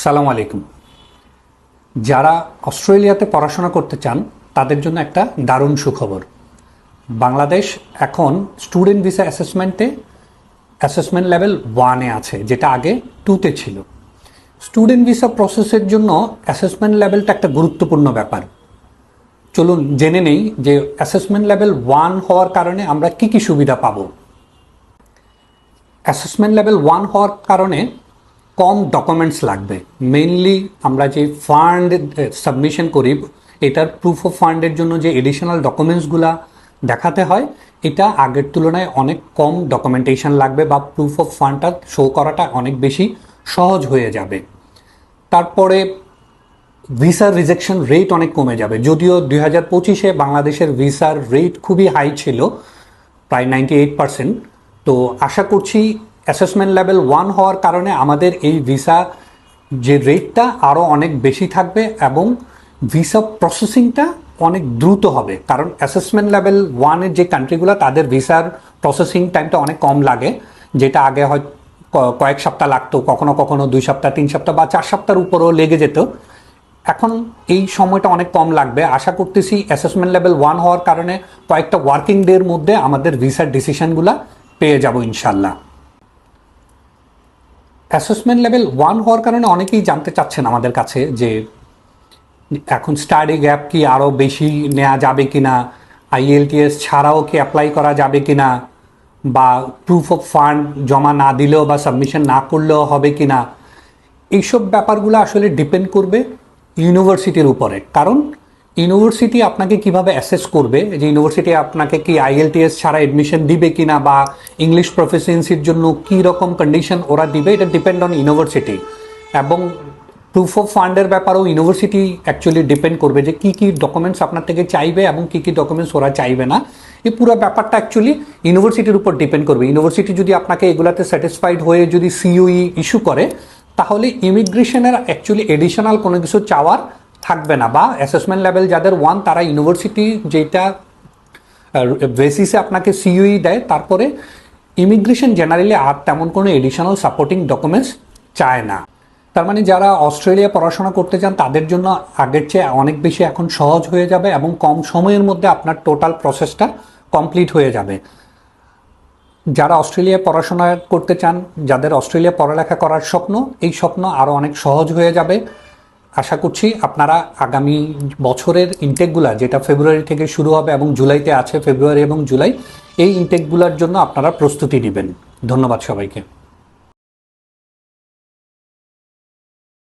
সালাম আলাইকুম। যারা অস্ট্রেলিয়াতে পড়াশোনা করতে চান তাদের জন্য একটা দারুণ সুখবর। বাংলাদেশ এখন স্টুডেন্ট ভিসা অ্যাসেসমেন্ট লেভেল 1-এ আছে, যেটা আগে 2-তে ছিল। স্টুডেন্ট ভিসা প্রসেসের জন্য অ্যাসেসমেন্ট লেভেলটা একটা গুরুত্বপূর্ণ ব্যাপার। চলুন জেনে নেই যে অ্যাসেসমেন্ট লেভেল 1 হওয়ার কারণে আমরা কি কি সুবিধা পাবো। অ্যাসেসমেন্ট লেভেল 1 হওয়ার কারণে কম ডকুমেন্টস লাগবে। মেইনলি আমরা যে ফান্ড সাবমিশন করি, এটার প্রুফ অফ ফান্ডের জন্য যে এডিশনাল ডকুমেন্টসগুলো দেখাতে হয়, এটা আগের তুলনায় অনেক কম ডকুমেন্টেশন লাগবে, বা প্রুফ অফ ফান্ডটা শো করাটা অনেক বেশি সহজ হয়ে যাবে। তারপরে ভিসার রিজেকশন রেট অনেক কমে যাবে। যদিও 2025-এ বাংলাদেশের ভিসার রেট খুবই হাই ছিল, প্রায় 98%। তো আশা করছি অ্যাসেসমেন্ট লেভেল 1 হওয়ার কারণে আমাদের এই ভিসা যে রেটটা আরও অনেক বেশি থাকবে এবং ভিসা প্রসেসিংটা অনেক দ্রুত হবে। কারণ অ্যাসেসমেন্ট লেভেল 1-এর যে কান্ট্রিগুলো, তাদের ভিসার প্রসেসিং টাইমটা অনেক কম লাগে, যেটা আগে হয়তো কয়েক সপ্তাহ লাগতো, কখনো কখনো 2 সপ্তাহ 3 সপ্তাহ বা 4 সপ্তাহের উপরও লেগে যেত। এখন এই সময়টা অনেক কম লাগবে। আশা করতেছি অ্যাসেসমেন্ট লেভেল 1 হওয়ার কারণে কয়েকটা ওয়ার্কিং ডের মধ্যে আমাদের ভিসার ডিসিশনগুলো পেয়ে যাব ইনশাল্লাহ। অ্যাসেসমেন্ট লেভেল 1 হওয়ার কারণে অনেকেই জানতে চাচ্ছেন আমাদের কাছে যে এখন স্টাডি গ্যাপ কি আরও বেশি নেওয়া যাবে কিনা, IELTS ছাড়াও কি অ্যাপ্লাই করা যাবে কিনা, বা প্রুফ অফ ফান্ড জমা না দিলেও বা সাবমিশন না করলেও হবে কিনা। এইসব ব্যাপারগুলো আসলে ডিপেন্ড করবে ইউনিভার্সিটির উপরে। কারণ ইউনিভার্সিটি আপনাকে কিভাবে অ্যাসেস করবে, যে ইউনিভার্সিটি আপনাকে কি IELTS ছাড়া এডমিশন দিবে কিনা, বা ইংলিশ প্রফিসিয়েন্সির জন্য কী রকম কন্ডিশন ওরা দিবে, এটা ডিপেন্ড অন ইউনিভার্সিটি। এবং প্রুফ অফ ফান্ডের ব্যাপারেও ইউনিভার্সিটি অ্যাকচুয়ালি ডিপেন্ড করবে যে কী কী ডকুমেন্টস আপনার থেকে চাইবে এবং কী কী ডকুমেন্টস ওরা চাইবে না। এই পুরো ব্যাপারটা অ্যাকচুয়ালি ইউনিভার্সিটির উপর ডিপেন্ড করবে। ইউনিভার্সিটি যদি আপনাকে এগুলাতে স্যাটিসফাইড হয়ে যদি COE ইস্যু করে, তাহলে ইমিগ্রেশনের অ্যাকচুয়ালি এডিশনাল কোনো কিছু চাওয়ার থাকবে না। বা অ্যাসেসমেন্ট লেভেল যাদের 1, তারা ইউনিভার্সিটি যেটা বেসিসে আপনাকে COE দেয়, তারপরে ইমিগ্রেশন জেনারেলি আর তেমন কোনো এডিশনাল সাপোর্টিং ডকুমেন্টস চায় না। তার মানে যারা অস্ট্রেলিয়া পড়াশোনা করতে চান তাদের জন্য আগের চেয়ে অনেক বেশি এখন সহজ হয়ে যাবে এবং কম সময়ের মধ্যে আপনার টোটাল প্রসেসটা কমপ্লিট হয়ে যাবে। যারা অস্ট্রেলিয়া পড়াশোনা করতে চান, যাদের অস্ট্রেলিয়া পড়ালেখা করার স্বপ্ন, এই স্বপ্ন আরও অনেক সহজ হয়ে যাবে। আশা করছি আপনারা আগামী বছরের ইনটেকগুলো, যেটা ফেব্রুয়ারি থেকে শুরু হবে এবং জুলাইতে আছে, ফেব্রুয়ারি এবং জুলাই, এই ইনটেকগুলোর জন্য আপনারা প্রস্তুতি নেবেন। ধন্যবাদ সবাইকে।